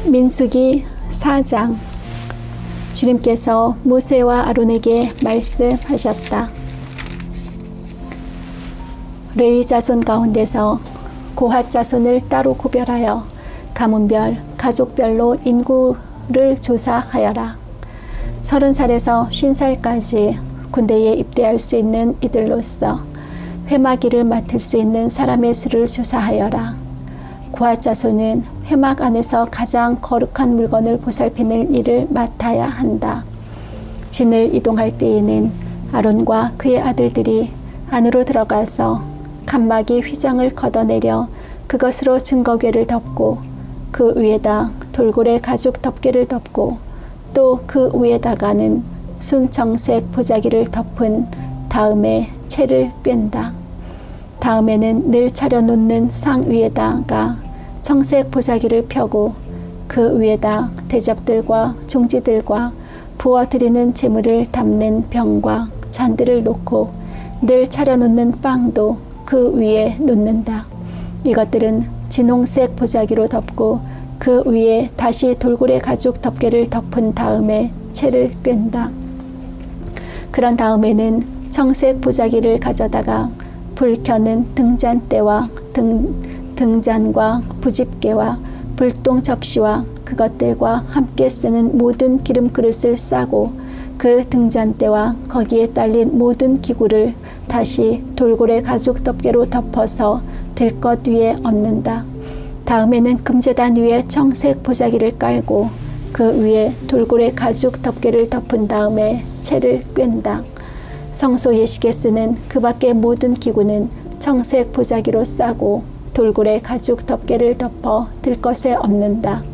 민수기 4장. 주님께서 모세와 아론에게 말씀하셨다. 레위 자손 가운데서 고핫 자손을 따로 구별하여 가문별, 가족별로 인구를 조사하여라. 30살에서 50살까지 군대에 입대할 수 있는 이들로서 회막일을 맡을 수 있는 사람의 수를 조사하여라. 고핫 자손은 회막 안에서 가장 거룩한 물건을 보살피는 일을 맡아야 한다. 진을 이동할 때에는 아론과 그의 아들들이 안으로 들어가서 칸막이 휘장을 걷어내려 그것으로 증거궤를 덮고 그 위에다 돌고래 가죽 덮개를 덮고 또 그 위에다가는 순정색 보자기를 덮은 다음에 채를 꿰다. 다음에는 늘 차려놓는 상 위에다가 청색 보자기를 펴고 그 위에다 대접들과 종지들과 부어드리는 제물을 담는 병과 잔들을 놓고 늘 차려놓는 빵도 그 위에 놓는다. 이것들은 진홍색 보자기로 덮고 그 위에 다시 돌고래 가죽 덮개를 덮은 다음에 채를 꿰다. 그런 다음에는 청색 보자기를 가져다가 불 켜는 등잔대와 등잔과 부집개와 불똥 접시와 그것들과 함께 쓰는 모든 기름 그릇을 싸고 그 등잔대와 거기에 딸린 모든 기구를 다시 돌고래 가죽 덮개로 덮어서 들것 위에 얹는다. 다음에는 금제단 위에 청색 보자기를 깔고 그 위에 돌고래 가죽 덮개를 덮은 다음에 채를 꿰다. 성소 예식에 쓰는 그 밖의 모든 기구는 청색 보자기로 싸고 돌고래 가죽 덮개를 덮어 들것에 얹는다.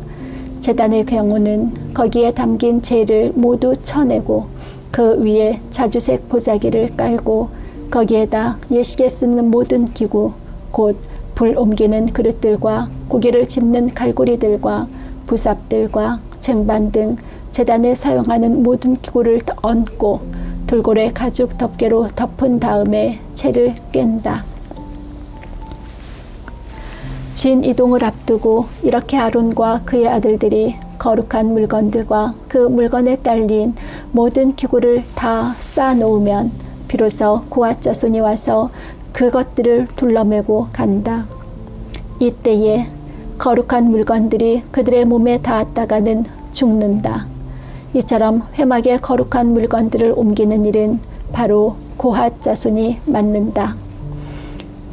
제단의 경우는 거기에 담긴 재를 모두 쳐내고 그 위에 자주색 보자기를 깔고 거기에다 예식에 쓰는 모든 기구 곧 불 옮기는 그릇들과 고기를 집는 갈고리들과 부삽들과 쟁반 등 제단에 사용하는 모든 기구를 얹고 돌고래 가죽 덮개로 덮은 다음에 채를 꿰다. 진 이동을 앞두고 이렇게 아론과 그의 아들들이 거룩한 물건들과 그 물건에 딸린 모든 기구를 다 쌓아놓으면 비로소 고핫 자손이 와서 그것들을 둘러매고 간다. 이때에 거룩한 물건들이 그들의 몸에 닿았다가는 죽는다. 이처럼 회막의 거룩한 물건들을 옮기는 일은 바로 고핫 자손이 맡는다.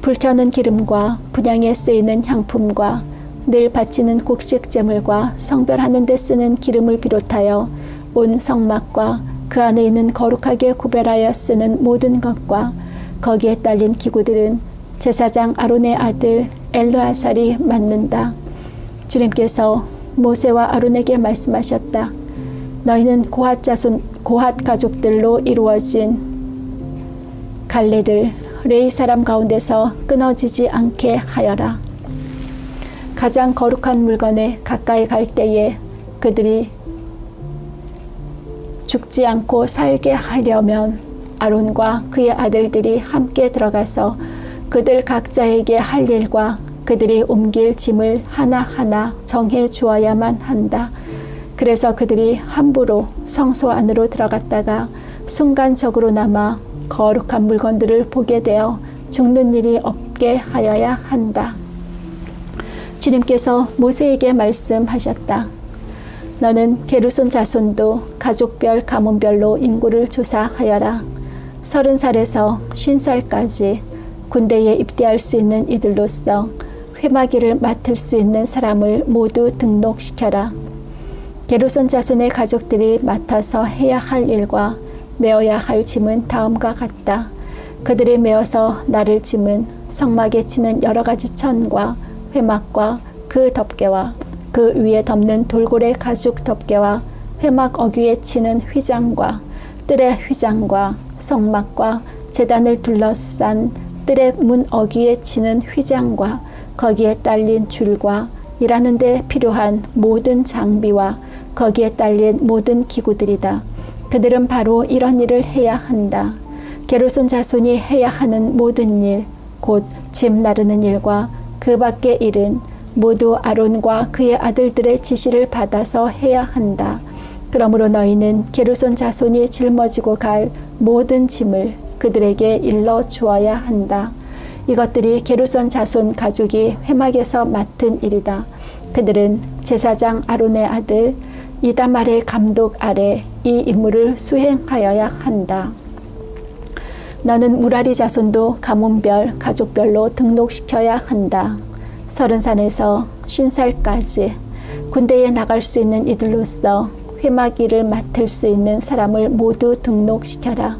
불 켜는 기름과 분향에 쓰이는 향품과 늘 바치는 곡식 제물과 성별하는 데 쓰는 기름을 비롯하여 온 성막과 그 안에 있는 거룩하게 구별하여 쓰는 모든 것과 거기에 딸린 기구들은 제사장 아론의 아들 엘르아살이 맡는다. 주님께서 모세와 아론에게 말씀하셨다. 너희는 고핫 자손, 고핫 가족들로 이루어진 갈래를 레위 사람 가운데서 끊어지지 않게 하여라. 가장 거룩한 물건에 가까이 갈 때에 그들이 죽지 않고 살게 하려면 아론과 그의 아들들이 함께 들어가서 그들 각자에게 할 일과 그들이 옮길 짐을 하나하나 정해 주어야만 한다. 그래서 그들이 함부로 성소 안으로 들어갔다가 순간적으로나마 거룩한 물건들을 보게 되어 죽는 일이 없게 하여야 한다. 주님께서 모세에게 말씀하셨다. 너는 게르손 자손도 가족별 가문별로 인구를 조사하여라. 30살에서 50살까지 군대에 입대할 수 있는 이들로서 회막일을 맡을 수 있는 사람을 모두 등록시켜라. 게르손 자손의 가족들이 맡아서 해야 할 일과 메어야 할 짐은 다음과 같다. 그들이 메어서 나를 짐은 성막에 치는 여러 가지 천과 회막과 그 덮개와 그 위에 덮는 돌고래 가죽 덮개와 회막 어귀에 치는 휘장과 뜰의 휘장과 성막과 제단을 둘러싼 뜰의 문 어귀에 치는 휘장과 거기에 딸린 줄과 일하는 데 필요한 모든 장비와 거기에 딸린 모든 기구들이다. 그들은 바로 이런 일을 해야 한다. 게르손 자손이 해야 하는 모든 일, 곧 짐 나르는 일과 그 밖의 일은 모두 아론과 그의 아들들의 지시를 받아서 해야 한다. 그러므로 너희는 게르손 자손이 짊어지고 갈 모든 짐을 그들에게 일러 주어야 한다. 이것들이 게르손 자손 가족이 회막에서 맡은 일이다. 그들은 제사장 아론의 아들 이다말의 감독 아래 이 임무를 수행하여야 한다. 너는 무라리 자손도 가문별, 가족별로 등록시켜야 한다. 30살에서 50살까지 군대에 나갈 수 있는 이들로서 회막 일을 맡을 수 있는 사람을 모두 등록시켜라.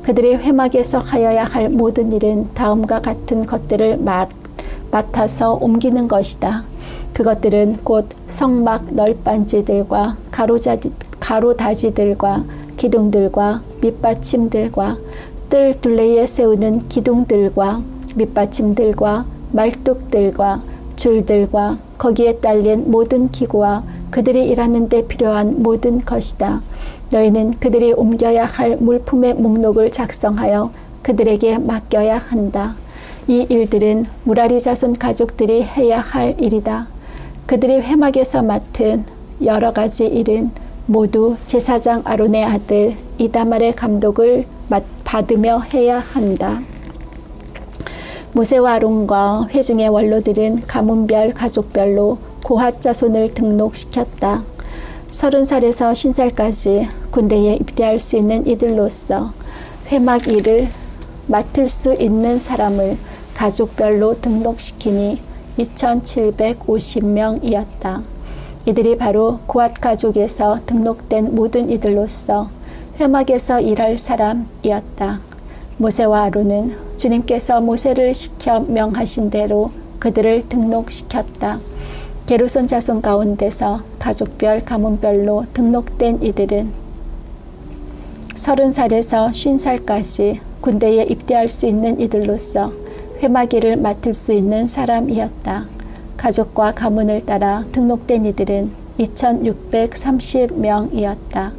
그들이 회막에서 하여야 할 모든 일은 다음과 같은 것들을 맡아서 옮기는 것이다. 그것들은 곧 성막 널빤지들과 가로다지들과 기둥들과 밑받침들과 뜰 둘레에 세우는 기둥들과 밑받침들과 말뚝들과 줄들과 거기에 딸린 모든 기구와 그들이 일하는 데 필요한 모든 것이다. 너희는 그들이 옮겨야 할 물품의 목록을 작성하여 그들에게 맡겨야 한다. 이 일들은 무라리 자손 가족들이 해야 할 일이다. 그들이 회막에서 맡은 여러 가지 일은 모두 제사장 아론의 아들 이다말의 감독을 받으며 해야 한다. 모세와 아론과 회중의 원로들은 가문별, 가족별로 고핫 자손을 등록시켰다. 30살에서 50살까지 군대에 입대할 수 있는 이들로서 회막 일을 맡을 수 있는 사람을 가족별로 등록시키니 2750명이었다. 이들이 바로 고핫 가족에서 등록된 모든 이들로서 회막에서 일할 사람이었다. 모세와 아론은 주님께서 모세를 시켜 명하신 대로 그들을 등록시켰다. 게르손 자손 가운데서 가족별, 가문별로 등록된 이들은 30살에서 50살까지 군대에 입대할 수 있는 이들로서 회막 일을 맡을 수 있는 사람이었다. 가족과 가문을 따라 등록된 이들은 2630명이었다.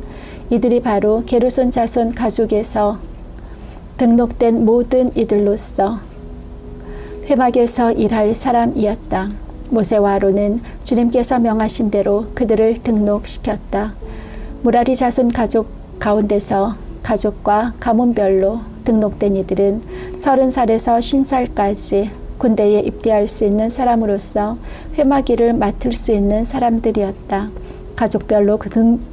이들이 바로 게르손 자손 가족에서 등록된 모든 이들로서 회막에서 일할 사람이었다. 모세와 아론은 주님께서 명하신 대로 그들을 등록시켰다. 무라리 자손 가족 가운데서 가족과 가문별로 등록된 이들은 30살에서 50살까지 군대에 입대할 수 있는 사람으로서 회막 일을 맡을 수 있는 사람들이었다. 가족별로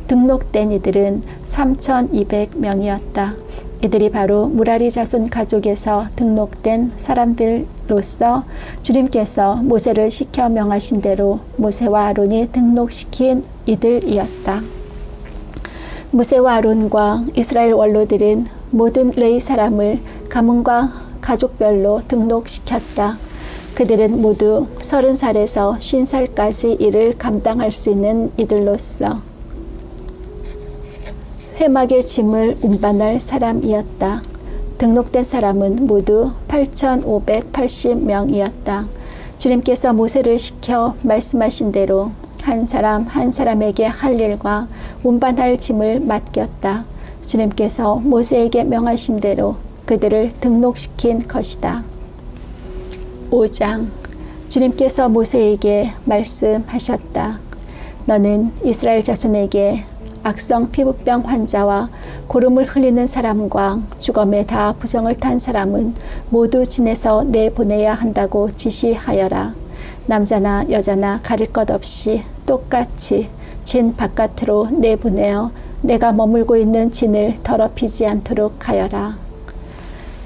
등록된 이들은 3200명이었다. 이들이 바로 무라리 자손 가족에서 등록된 사람들로서 주님께서 모세를 시켜 명하신 대로 모세와 아론이 등록시킨 이들이었다. 모세와 아론과 이스라엘 원로들은 모든 레위 사람을 가문과 가족별로 등록시켰다. 그들은 모두 30살에서 50살까지 일을 감당할 수 있는 이들로서 회막의 짐을 운반할 사람이었다. 등록된 사람은 모두 8580명이었다. 주님께서 모세를 시켜 말씀하신 대로 한 사람 한 사람에게 할 일과 운반할 짐을 맡겼다. 주님께서 모세에게 명하신 대로 그들을 등록시킨 것이다. 5장. 주님께서 모세에게 말씀하셨다. 너는 이스라엘 자손에게 악성 피부병 환자와 고름을 흘리는 사람과 주검에 다 부정을 탄 사람은 모두 진에서 내보내야 한다고 지시하여라. 남자나 여자나 가릴 것 없이 똑같이 진 바깥으로 내보내어 내가 머물고 있는 진을 더럽히지 않도록 하여라.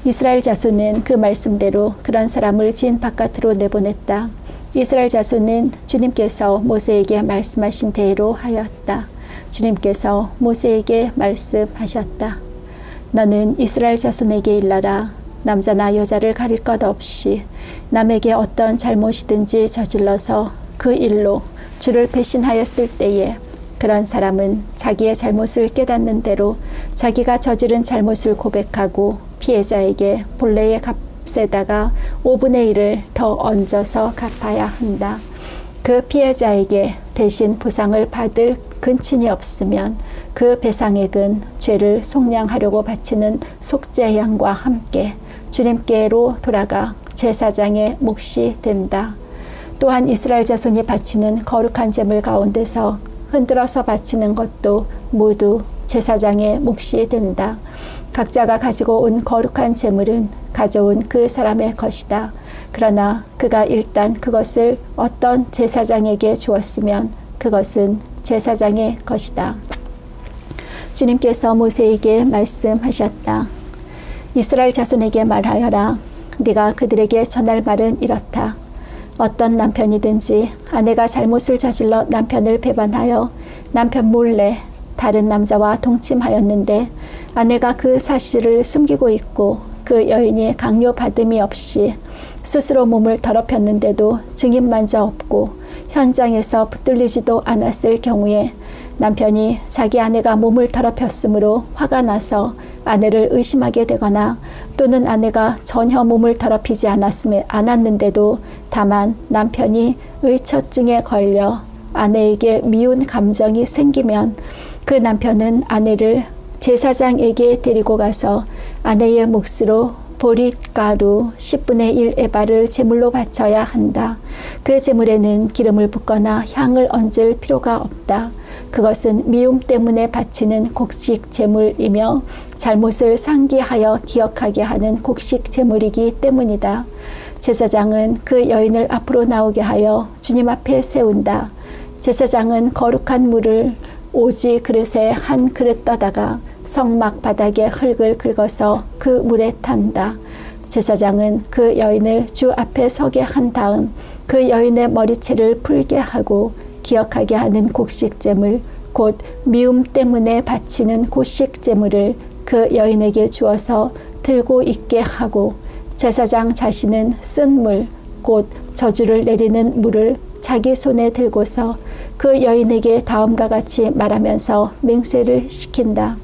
이스라엘 자손은 그 말씀대로 그런 사람을 진 바깥으로 내보냈다. 이스라엘 자손은 주님께서 모세에게 말씀하신 대로 하였다. 주님께서 모세에게 말씀하셨다. 너는 이스라엘 자손에게 일러라. 남자나 여자를 가릴 것 없이 남에게 어떤 잘못이든지 저질러서 그 일로 주를 배신하였을 때에 그런 사람은 자기의 잘못을 깨닫는 대로 자기가 저지른 잘못을 고백하고 피해자에게 본래의 값에다가 5분의 1을 더 얹어서 갚아야 한다. 그 피해자에게 대신 보상을 받을 근친이 없으면 그 배상액은 죄를 속량하려고 바치는 속죄 양과 함께 주님께로 돌아가 제사장의 몫이 된다. 또한 이스라엘 자손이 바치는 거룩한 제물 가운데서 흔들어서 바치는 것도 모두 제사장의 몫이 된다. 각자가 가지고 온 거룩한 제물은 가져온 그 사람의 것이다. 그러나 그가 일단 그것을 어떤 제사장에게 주었으면 그것은 제사장의 것이다. 주님께서 모세에게 말씀하셨다. 이스라엘 자손에게 말하여라. 네가 그들에게 전할 말은 이렇다. 어떤 남편이든지 아내가 잘못을 저질러 남편을 배반하여 남편 몰래 다른 남자와 동침하였는데 아내가 그 사실을 숨기고 있고 그 여인이 강요받음이 없이 스스로 몸을 더럽혔는데도 증인만저 없고 현장에서 붙들리지도 않았을 경우에 남편이 자기 아내가 몸을 더럽혔으므로 화가 나서 아내를 의심하게 되거나 또는 아내가 전혀 몸을 더럽히지 않았는데도 다만 남편이 의처증에 걸려 아내에게 미운 감정이 생기면 그 남편은 아내를 제사장에게 데리고 가서 아내의 몫으로 보릿가루 10분의 1 에바를 제물로 바쳐야 한다. 그 제물에는 기름을 붓거나 향을 얹을 필요가 없다. 그것은 미움 때문에 바치는 곡식 제물이며 잘못을 상기하여 기억하게 하는 곡식 제물이기 때문이다. 제사장은 그 여인을 앞으로 나오게 하여 주님 앞에 세운다. 제사장은 거룩한 물을 오지 그릇에 한 그릇 떠다가 성막 바닥에 흙을 긁어서 그 물에 탄다. 제사장은 그 여인을 주 앞에 서게 한 다음 그 여인의 머리채를 풀게 하고 기억하게 하는 곡식제물, 곧 미움 때문에 바치는 곡식제물을 그 여인에게 주어서 들고 있게 하고 제사장 자신은 쓴 물, 곧 저주를 내리는 물을 자기 손에 들고서 그 여인에게 다음과 같이 말하면서 맹세를 시킨다.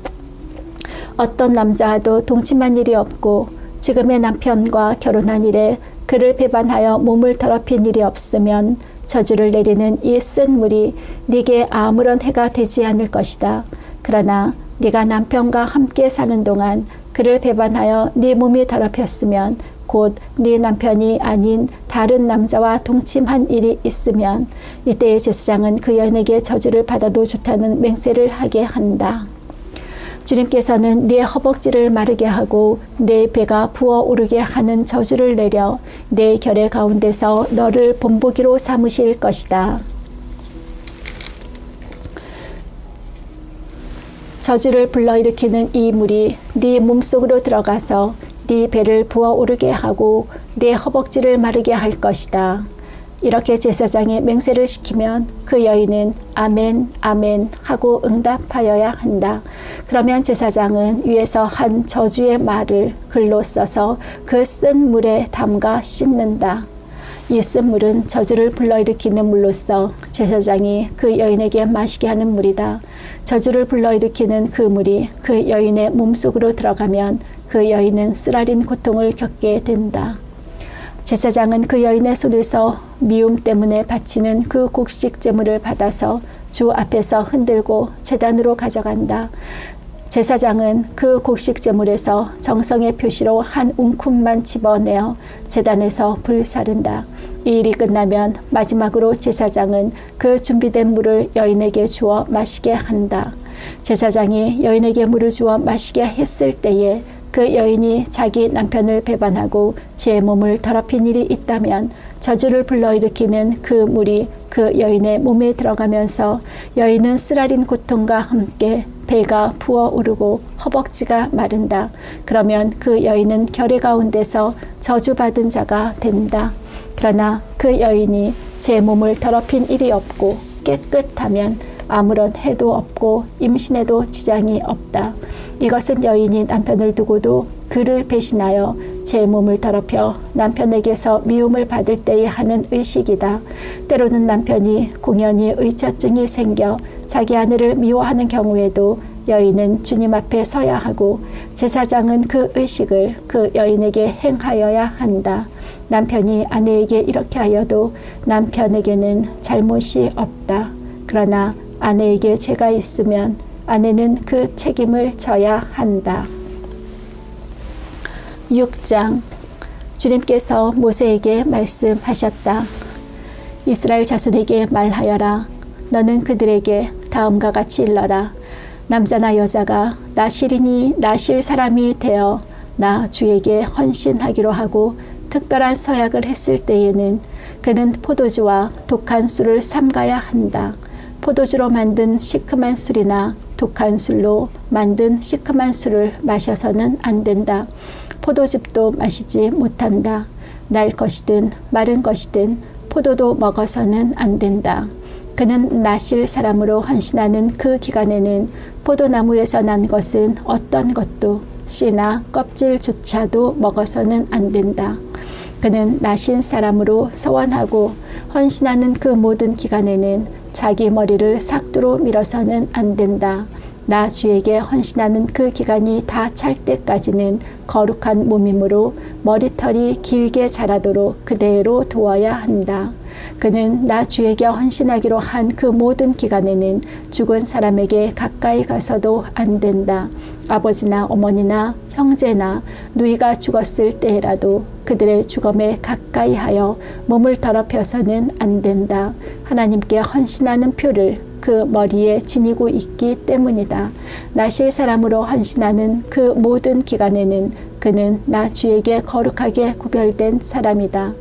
어떤 남자와도 동침한 일이 없고 지금의 남편과 결혼한 이래 그를 배반하여 몸을 더럽힌 일이 없으면 저주를 내리는 이 쓴 물이 네게 아무런 해가 되지 않을 것이다. 그러나 네가 남편과 함께 사는 동안 그를 배반하여 네 몸이 더럽혔으면 곧 네 남편이 아닌 다른 남자와 동침한 일이 있으면 이때의 제사장은 그 여인에게 저주를 받아도 좋다는 맹세를 하게 한다. 주님께서는 네 허벅지를 마르게 하고 네 배가 부어오르게 하는 저주를 내려 네 결의 가운데서 너를 본보기로 삼으실 것이다. 저주를 불러일으키는 이 물이 네 몸속으로 들어가서 네 배를 부어오르게 하고 네 허벅지를 마르게 할 것이다. 이렇게 제사장이 맹세를 시키면 그 여인은 아멘 아멘 하고 응답하여야 한다. 그러면 제사장은 위에서 한 저주의 말을 글로 써서 그 쓴 물에 담가 씻는다. 이 쓴 물은 저주를 불러일으키는 물로서 제사장이 그 여인에게 마시게 하는 물이다. 저주를 불러일으키는 그 물이 그 여인의 몸속으로 들어가면 그 여인은 쓰라린 고통을 겪게 된다. 제사장은 그 여인의 손에서 미움 때문에 바치는 그 곡식 제물을 받아서 주 앞에서 흔들고 제단으로 가져간다. 제사장은 그 곡식 제물에서 정성의 표시로 한 움큼만 집어내어 제단에서 불사른다. 이 일이 끝나면 마지막으로 제사장은 그 준비된 물을 여인에게 주어 마시게 한다. 제사장이 여인에게 물을 주어 마시게 했을 때에 그 여인이 자기 남편을 배반하고 제 몸을 더럽힌 일이 있다면 저주를 불러일으키는 그 물이 그 여인의 몸에 들어가면서 여인은 쓰라린 고통과 함께 배가 부어오르고 허벅지가 마른다. 그러면 그 여인은 결의 가운데서 저주받은 자가 된다. 그러나 그 여인이 제 몸을 더럽힌 일이 없고 깨끗하면 아무런 해도 없고 임신에도 지장이 없다. 이것은 여인이 남편을 두고도 그를 배신하여 제 몸을 더럽혀 남편에게서 미움을 받을 때에 하는 의식이다. 때로는 남편이 공연히 의처증이 생겨 자기 아내를 미워하는 경우에도 여인은 주님 앞에 서야 하고 제사장은 그 의식을 그 여인에게 행하여야 한다. 남편이 아내에게 이렇게 하여도 남편에게는 잘못이 없다. 그러나 아내에게 죄가 있으면 아내는 그 책임을 져야 한다. 6장 주님께서 모세에게 말씀하셨다. 이스라엘 자손에게 말하여라. 너는 그들에게 다음과 같이 일러라. 남자나 여자가 나실이니 나실 사람이 되어 나 주에게 헌신하기로 하고 특별한 서약을 했을 때에는 그는 포도주와 독한 술을 삼가야 한다. 포도주로 만든 시큼한 술이나 독한 술로 만든 시큼한 술을 마셔서는 안 된다. 포도즙도 마시지 못한다. 날 것이든 마른 것이든 포도도 먹어서는 안 된다. 그는 나실 사람으로 헌신하는 그 기간에는 포도나무에서 난 것은 어떤 것도 씨나 껍질조차도 먹어서는 안 된다. 그는 나신 사람으로 서원하고 헌신하는 그 모든 기간에는 자기 머리를 삭두로 밀어서는 안 된다. 나 주에게 헌신하는 그 기간이 다 찰 때까지는 거룩한 몸이므로 머리털이 길게 자라도록 그대로 두어야 한다. 그는 나 주에게 헌신하기로 한 그 모든 기간에는 죽은 사람에게 가까이 가서도 안 된다. 아버지나 어머니나 형제나 누이가 죽었을 때라도 그들의 죽음에 가까이 하여 몸을 더럽혀서는 안 된다. 하나님께 헌신하는 표를 그 머리에 지니고 있기 때문이다. 나실 사람으로 헌신하는 그 모든 기간에는 그는 나 주에게 거룩하게 구별된 사람이다.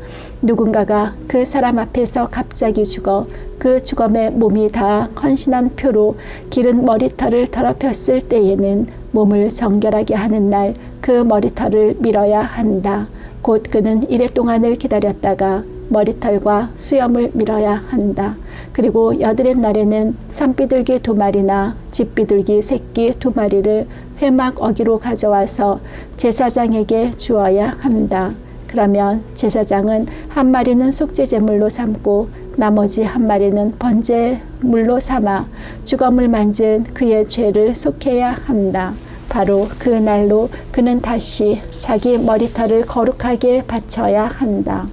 누군가가 그 사람 앞에서 갑자기 죽어 그 죽음의 몸이 다 헌신한 표로 기른 머리털을 더럽혔을 때에는 몸을 정결하게 하는 날 그 머리털을 밀어야 한다. 곧 그는 이래 동안을 기다렸다가 머리털과 수염을 밀어야 한다. 그리고 여드렛 날에는 산비둘기 2마리나 집비둘기 새끼 2마리를 회막 어기로 가져와서 제사장에게 주어야 한다. 그러면 제사장은 한 마리는 속죄제물로 삼고 나머지 한 마리는 번제물로 삼아 죽음을 만진 그의 죄를 속해야 한다. 바로 그 날로 그는 다시 자기 머리털을 거룩하게 바쳐야 한다.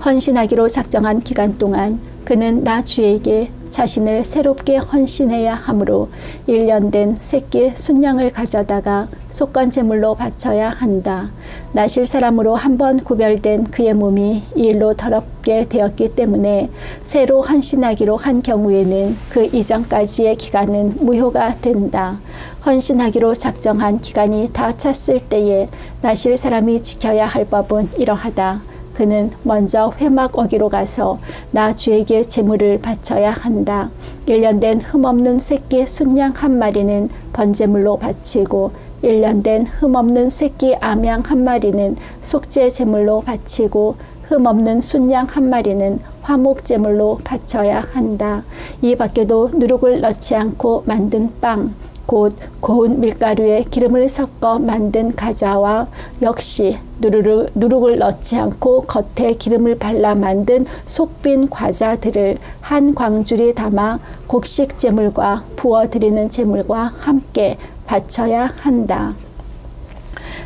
헌신하기로 작정한 기간 동안 그는 나 주에게 자신을 새롭게 헌신해야 하므로 1년 된 새끼 순양을 가져다가 속건제물로 바쳐야 한다. 나실 사람으로 한번 구별된 그의 몸이 이 일로 더럽게 되었기 때문에 새로 헌신하기로 한 경우에는 그 이전까지의 기간은 무효가 된다. 헌신하기로 작정한 기간이 다 찼을 때에 나실 사람이 지켜야 할 법은 이러하다. 그는 먼저 회막 어기로 가서 나 주에게 제물을 바쳐야 한다. 1년 된 흠없는 새끼 순양 1마리는 번제물로 바치고 1년 된 흠없는 새끼 암양 1마리는 속죄 제물로 바치고 흠없는 순양 1마리는 화목 제물로 바쳐야 한다. 이 밖에도 누룩을 넣지 않고 만든 빵, 곧 고운 밀가루에 기름을 섞어 만든 과자와 역시 누룩을 넣지 않고 겉에 기름을 발라 만든 속빈 과자들을 한 광주리 담아 곡식 제물과 부어드리는 제물과 함께 바쳐야 한다.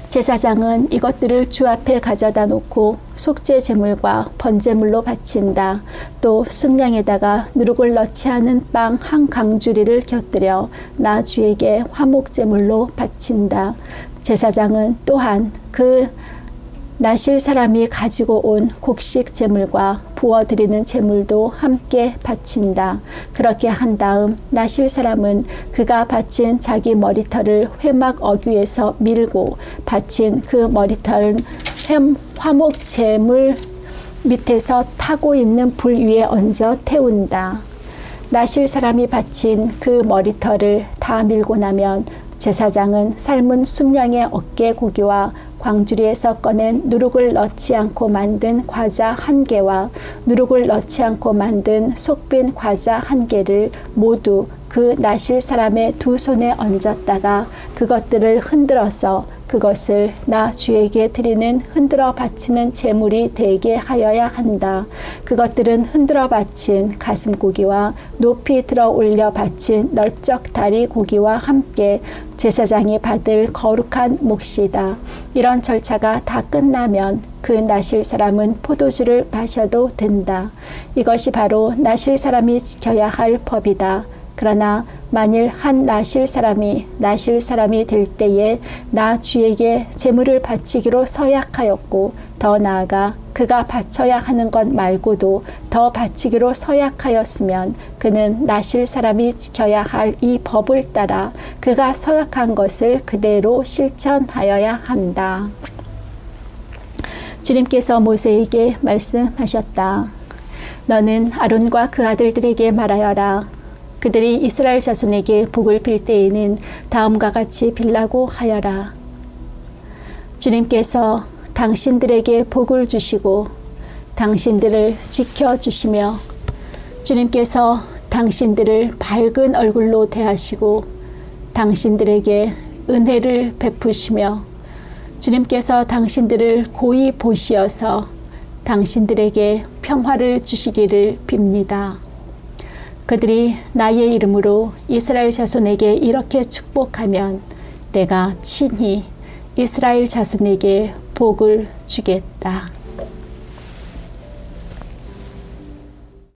제사장은 이것들을 주 앞에 가져다 놓고 속죄 제물과 번제물로 바친다. 또 순양에다가 누룩을 넣지 않은 빵 한 강주리를 곁들여 나 주에게 화목 제물로 바친다. 제사장은 또한 그 나실 사람이 가지고 온 곡식 제물과 부어드리는 제물도 함께 바친다. 그렇게 한 다음 나실 사람은 그가 바친 자기 머리털을 회막 어귀에서 밀고 바친 그 머리털은 화목 제물 밑에서 타고 있는 불 위에 얹어 태운다. 나실 사람이 바친 그 머리털을 다 밀고 나면 제사장은 삶은 순양의 어깨 고기와 광주리에서 꺼낸 누룩을 넣지 않고 만든 과자 1개와 누룩을 넣지 않고 만든 속빈 과자 1개를 모두 그 나실 사람의 2손에 얹었다가 그것들을 흔들어서 그것을 나 주에게 드리는 흔들어 바치는 제물이 되게 하여야 한다. 그것들은 흔들어 바친 가슴고기와 높이 들어 올려 바친 넓적 다리 고기와 함께 제사장이 받을 거룩한 몫이다. 이런 절차가 다 끝나면 그 나실 사람은 포도주를 마셔도 된다. 이것이 바로 나실 사람이 지켜야 할 법이다. 그러나 만일 한 나실 사람이 될 때에 나 주에게 제물을 바치기로 서약하였고 더 나아가 그가 바쳐야 하는 것 말고도 더 바치기로 서약하였으면 그는 나실 사람이 지켜야 할 이 법을 따라 그가 서약한 것을 그대로 실천하여야 한다. 주님께서 모세에게 말씀하셨다. 너는 아론과 그 아들들에게 말하여라. 그들이 이스라엘 자손에게 복을 빌 때에는 다음과 같이 빌라고 하여라. 주님께서 당신들에게 복을 주시고 당신들을 지켜주시며 주님께서 당신들을 밝은 얼굴로 대하시고 당신들에게 은혜를 베푸시며 주님께서 당신들을 고이 보시어서 당신들에게 평화를 주시기를 빕니다. 그들이 나의 이름으로 이스라엘 자손에게 이렇게 축복하면 내가 친히 이스라엘 자손에게 복을 주겠다.